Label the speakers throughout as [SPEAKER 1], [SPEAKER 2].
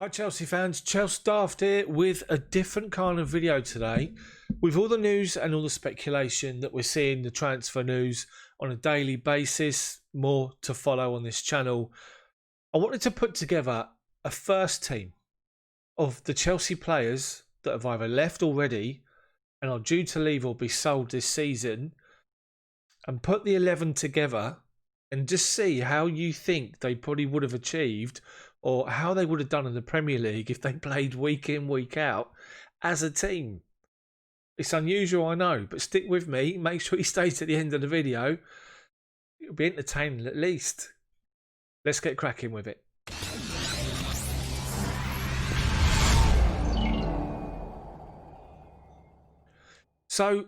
[SPEAKER 1] Hi Chelsea fans, Chels Daft here with a different kind of video today. With all the news and all the speculation that we're seeing, the transfer news on a daily basis, more to follow on this channel, I wanted to put together a first team of the Chelsea players that have either left already and are due to leave or be sold this season, and put the 11 together and just see how you think they probably would have achieved or how they would have done in the Premier League if they played week in, week out as a team. It's unusual, I know, but stick with me. Make sure you stay to the end of the video. It'll be entertaining at least. Let's get cracking with it. So,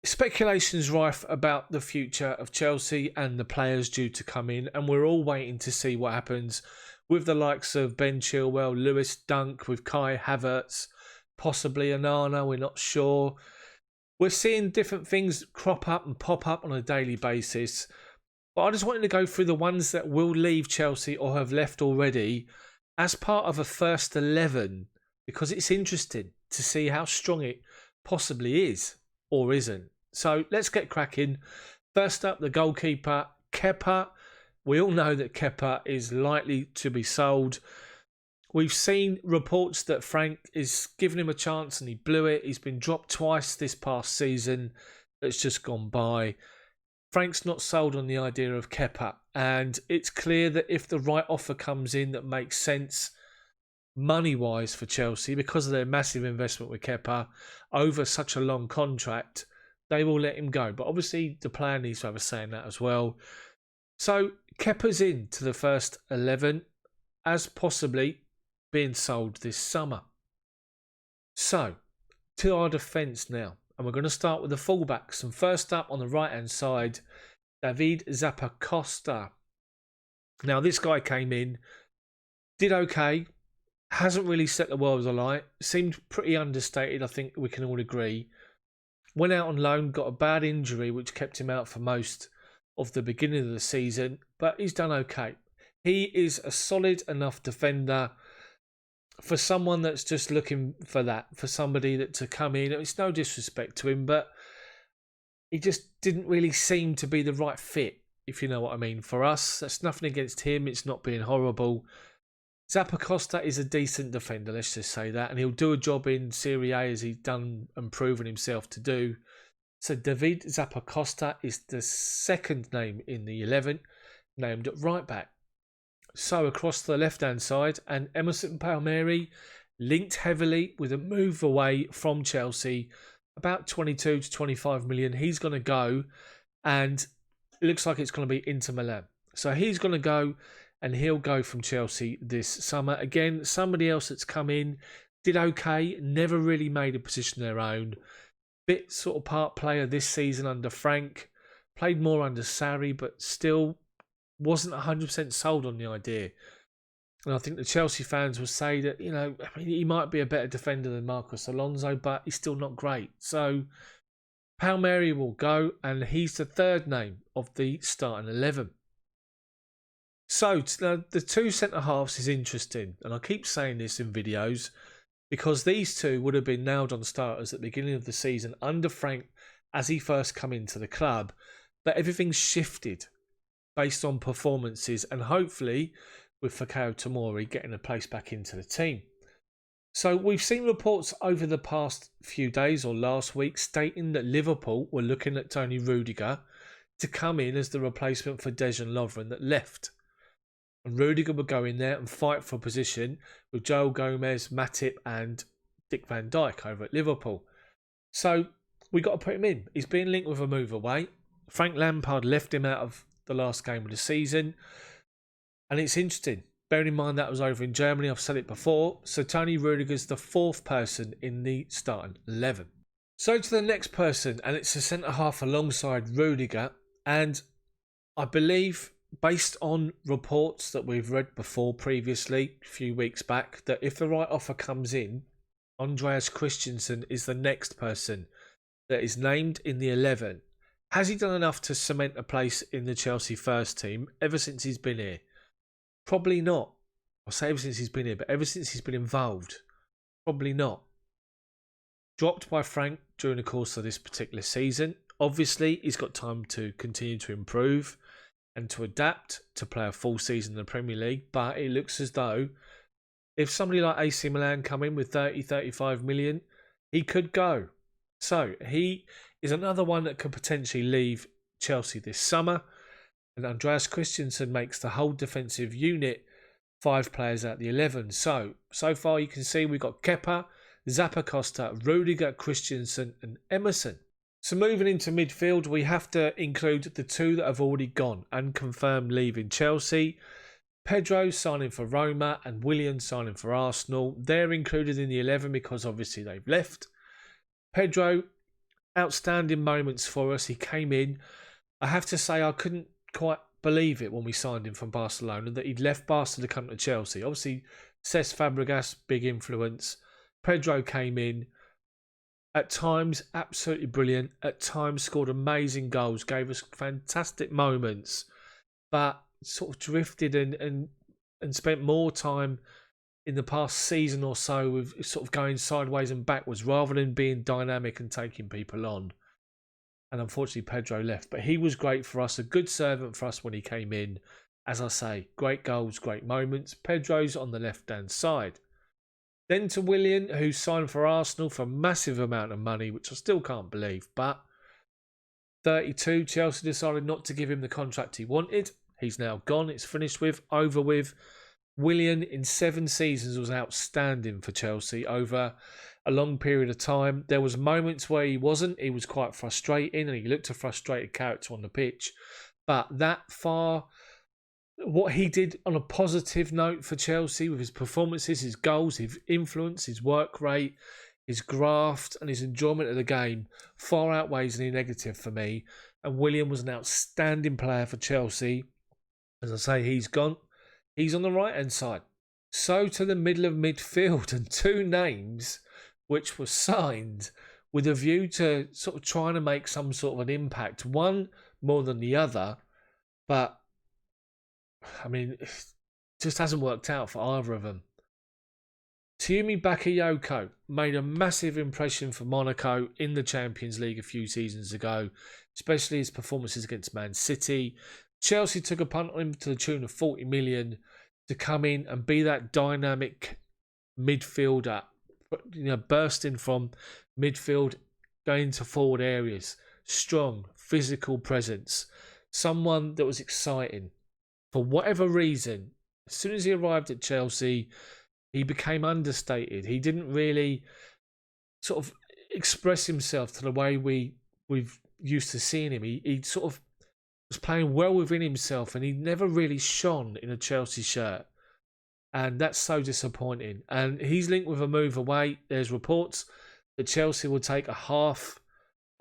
[SPEAKER 1] speculation's rife about the future of Chelsea and the players due to come in, and we're all waiting to see what happens with the likes of Ben Chilwell, Lewis Dunk, with Kai Havertz, possibly Onana, we're not sure. We're seeing different things crop up and pop up on a daily basis. But I just wanted to go through the ones that will leave Chelsea or have left already as part of a first 11, because it's interesting to see how strong it possibly is or isn't. So let's get cracking. First up, the goalkeeper, Kepa. We all know that Kepa is likely to be sold. We've seen reports that Frank is giving him a chance and he blew it. He's been dropped twice this past season that's just gone by. Frank's not sold on the idea of Kepa, and it's clear that if the right offer comes in that makes sense money-wise for Chelsea, because of their massive investment with Kepa over such a long contract, they will let him go. But obviously the player needs to have a say in that as well. So Kepa's in to the first 11 as possibly being sold this summer. So to our defence now, and we're going to start with the fullbacks. And first up on the right-hand side, David Zappacosta. Now this guy came in, did okay, hasn't really set the world alight, seemed pretty understated, I think we can all agree. Went out on loan, got a bad injury which kept him out for most of the beginning of the season, but he's done okay. He is a solid enough defender for someone that's just looking for that, for somebody that to come in. It's no disrespect to him, but he just didn't really seem to be the right fit, if you know what I mean. For us, that's nothing against him. It's not being horrible. Zappacosta is a decent defender, let's just say that, and he'll do a job in Serie A as he's done and proven himself to do. So David Zappacosta is the second name in the 11, named at right back. So across the left-hand side, and Emerson Palmieri linked heavily with a move away from Chelsea, about 22 to 25 million. He's going to go, and it looks like it's going to be Inter Milan. So he's going to go, and he'll go from Chelsea this summer. Again, somebody else that's come in, did okay, never really made a position of their own. Bit sort of part player this season under Frank. Played more under Sarri, but still wasn't 100% sold on the idea. And I think the Chelsea fans will say that, you know, I mean, he might be a better defender than Marcos Alonso, but he's still not great. So Palmieri will go, and he's the third name of the starting 11. So the two centre-halves is interesting, and I keep saying this in videos, because these two would have been nailed on starters at the beginning of the season under Frank as he first come into the club. But everything's shifted based on performances, and hopefully with Fikayo Tomori getting a place back into the team. So we've seen reports over the past few days or last week stating that Liverpool were looking at Tony Rudiger to come in as the replacement for Dejan Lovren that left. And Rudiger would go in there and fight for position with Joel Gomez, Matip and Dick Van Dijk over at Liverpool. So we got to put him in. He's been linked with a move away. Frank Lampard left him out of the last game of the season. And it's interesting. Bearing in mind that was over in Germany, I've said it before. So Tony Rudiger's the fourth person in the starting 11. So to the next person, and it's a centre-half alongside Rudiger. And I believe, based on reports that we've read before previously, a few weeks back, that if the right offer comes in, Andreas Christensen is the next person that is named in the 11. Has he done enough to cement a place in the Chelsea first team ever since he's been here? Probably not. I'll say ever since he's been here, but ever since he's been involved, probably not. Dropped by Frank during the course of this particular season. Obviously, he's got time to continue to improve and to adapt to play a full season in the Premier League, but it looks as though if somebody like AC Milan come in with 30, 35 million, he could go. So he is another one that could potentially leave Chelsea this summer. And Andreas Christensen makes the whole defensive unit 5 players out of the 11. So far you can see we've got Kepa, Zappacosta, Rudiger, Christensen and Emerson. So moving into midfield, we have to include the 2 that have already gone and confirmed leaving Chelsea. Pedro signing for Roma and Willian signing for Arsenal. They're included in the 11 because obviously they've left. Pedro, outstanding moments for us. He came in. I have to say I couldn't quite believe it when we signed him from Barcelona that he'd left Barcelona to come to Chelsea. Obviously, Cesc Fabregas, big influence. Pedro came in. At times, absolutely brilliant. At times, scored amazing goals. Gave us fantastic moments. But sort of drifted and spent more time in the past season or so with sort of going sideways and backwards rather than being dynamic and taking people on. And unfortunately, Pedro left. But he was great for us, a good servant for us when he came in. As I say, great goals, great moments. Pedro's on the left-hand side. Then to Willian, who signed for Arsenal for a massive amount of money, which I still can't believe. But 32, Chelsea decided not to give him the contract he wanted. He's now gone. It's finished with, over with. Willian in 7 seasons was outstanding for Chelsea over a long period of time. There was moments where he wasn't. He was quite frustrating and he looked a frustrated character on the pitch. But what he did on a positive note for Chelsea with his performances, his goals, his influence, his work rate, his graft and his enjoyment of the game far outweighs any negative for me. And Willian was an outstanding player for Chelsea. As I say, he's gone. He's on the right-hand side. So to the middle of midfield and 2 names which were signed with a view to sort of trying to make some sort of an impact. One more than the other. But, I mean, it just hasn't worked out for either of them. Michy Batshuayi made a massive impression for Monaco in the Champions League a few seasons ago, especially his performances against Man City. Chelsea took a punt on him to the tune of 40 million to come in and be that dynamic midfielder, bursting from midfield, going to forward areas. Strong, physical presence. Someone that was exciting. For whatever reason, as soon as he arrived at Chelsea, he became understated. He didn't really sort of express himself to the way we've used to seeing him. He sort of was playing well within himself and he never really shone in a Chelsea shirt. And that's so disappointing. And he's linked with a move away. There's reports that Chelsea will take a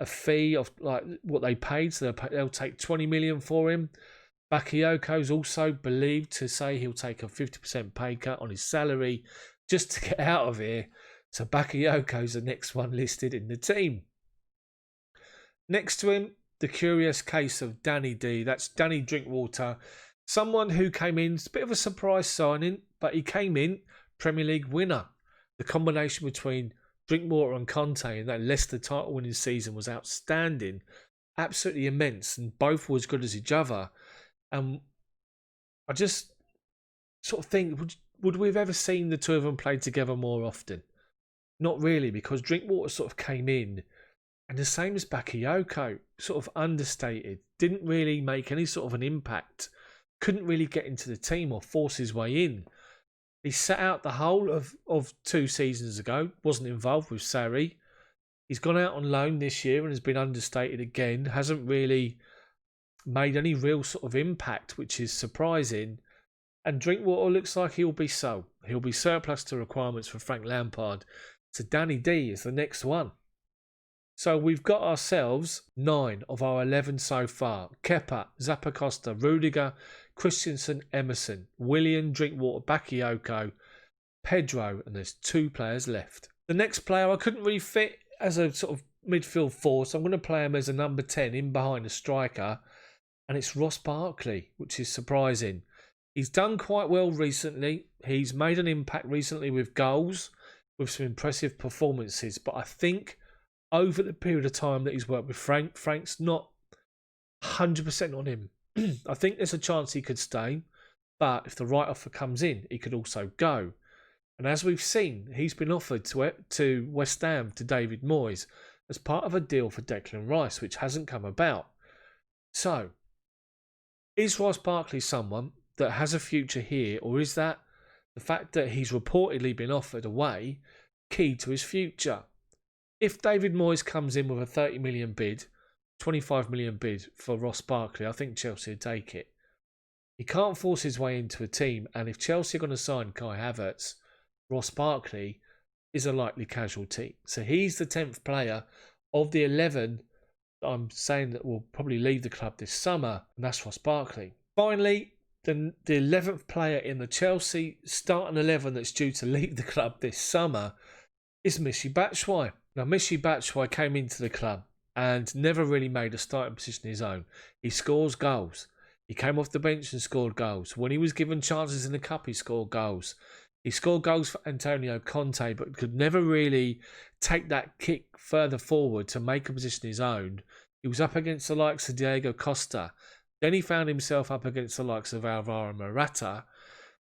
[SPEAKER 1] fee of like what they paid. So they'll take 20 million for him. Bakayoko's also believed to say he'll take a 50% pay cut on his salary just to get out of here. So Bakayoko's the next one listed in the team. Next to him, the curious case of Danny D. That's Danny Drinkwater. Someone who came in, it's a bit of a surprise signing, but he came in, Premier League winner. The combination between Drinkwater and Conte in that Leicester title winning season was outstanding. Absolutely immense, and both were as good as each other. And I just sort of think, would we have ever seen the two of them play together more often? Not really, because Drinkwater sort of came in, and the same as Bakayoko, sort of understated, didn't really make any sort of an impact, couldn't really get into the team or force his way in. He sat out the whole of 2 seasons ago, wasn't involved with Sarri. He's gone out on loan this year and has been understated again, hasn't really made any real sort of impact, which is surprising. And Drinkwater looks like he'll be so. He'll be surplus to requirements for Frank Lampard. So Danny D is the next one. So we've got ourselves 9 of our 11 so far. Kepa, Zappacosta, Rudiger, Christensen, Emerson, Willian, Drinkwater, Bakayoko, Pedro, and there's 2 players left. The next player I couldn't really fit as a sort of midfield force. So I'm going to play him as a number 10 in behind a striker. And it's Ross Barkley, which is surprising. He's done quite well recently. He's made an impact recently with goals, with some impressive performances. But I think over the period of time that he's worked with Frank's not 100% on him. I think there's a chance he could stay. But if the right offer comes in, he could also go. And as we've seen, he's been offered to West Ham, to David Moyes, as part of a deal for Declan Rice, which hasn't come about. So, is Ross Barkley someone that has a future here, or is that the fact that he's reportedly been offered away key to his future? If David Moyes comes in with a 30 million bid, 25 million bid for Ross Barkley, I think Chelsea would take it. He can't force his way into a team, and if Chelsea are going to sign Kai Havertz, Ross Barkley is a likely casualty. So he's the 10th player of the 11 that I'm saying that will probably leave the club this summer, and that's Ross Barkley. Finally, the 11th player in the Chelsea starting 11 that's due to leave the club this summer is Michy Batshuayi. Now, Michy Batshuayi came into the club and never really made a starting position his own. He scores goals. He came off the bench and scored goals. When he was given chances in the cup, he scored goals. He scored goals for Antonio Conte, but could never really take that kick further forward to make a position his own. He was up against the likes of Diego Costa. Then he found himself up against the likes of Alvaro Morata.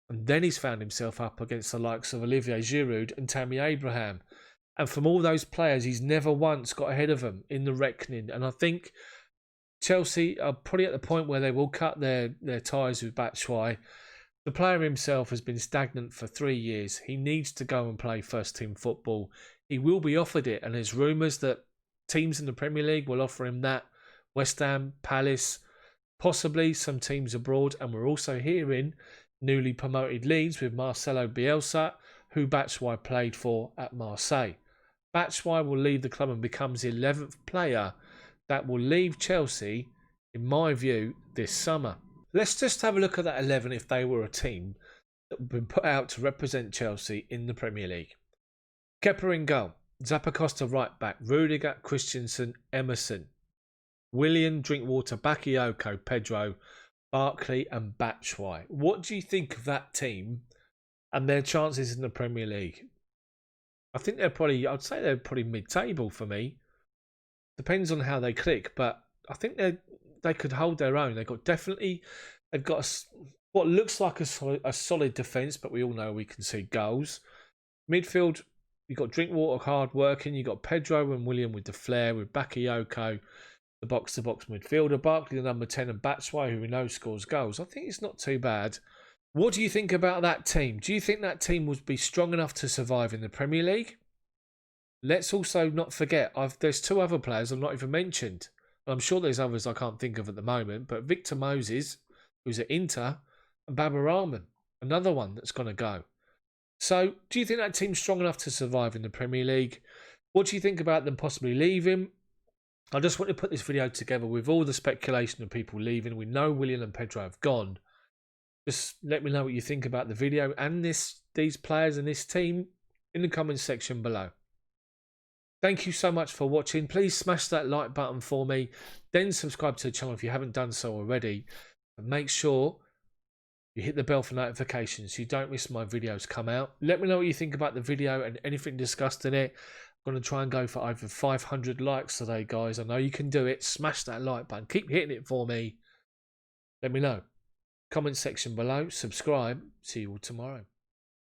[SPEAKER 1] And then he's found himself up against the likes of Olivier Giroud and Tammy Abraham. And from all those players, he's never once got ahead of them in the reckoning. And I think Chelsea are probably at the point where they will cut their ties with Batshuayi. The player himself has been stagnant for 3 years. He needs to go and play first team football. He will be offered it, and there's rumours that teams in the Premier League will offer him that. West Ham, Palace, possibly some teams abroad. And we're also hearing newly promoted Leeds with Marcelo Bielsa, who Batshuayi played for at Marseille. Batshuayi will leave the club and becomes the 11th player that will leave Chelsea, in my view, this summer. Let's just have a look at that 11 if they were a team that would be put out to represent Chelsea in the Premier League. Kepa in goal. Zappacosta right back. Rudiger, Christensen, Emerson. Willian, Drinkwater, Bakayoko, Pedro, Barkley and Batshuayi. What do you think of that team and their chances in the Premier League? I think I'd say they're probably mid-table for me. Depends on how they click, but I think they could hold their own. They've got what looks like a solid defence, but we all know we can see goals. Midfield, you've got Drinkwater hard working. You've got Pedro and Willian with the flair, with Bakayoko, the box-to-box midfielder, Barkley the number 10, and Batshuayi, who we know scores goals. I think it's not too bad. What do you think about that team? Do you think that team would be strong enough to survive in the Premier League? Let's also not forget, there's 2 other players I've not even mentioned. I'm sure there's others I can't think of at the moment, but Victor Moses, who's at Inter, and Baba Rahman, another one that's going to go. So, do you think that team's strong enough to survive in the Premier League? What do you think about them possibly leaving? I just want to put this video together with all the speculation of people leaving. We know Willian and Pedro have gone. Just let me know what you think about the video and these players and this team in the comments section below. Thank you so much for watching. Please smash that like button for me. Then subscribe to the channel if you haven't done so already. And make sure you hit the bell for notifications so you don't miss my videos come out. Let me know what you think about the video and anything discussed in it. I'm going to try and go for over 500 likes today, guys. I know you can do it. Smash that like button. Keep hitting it for me. Let me know. Comment section below. Subscribe. See you all tomorrow.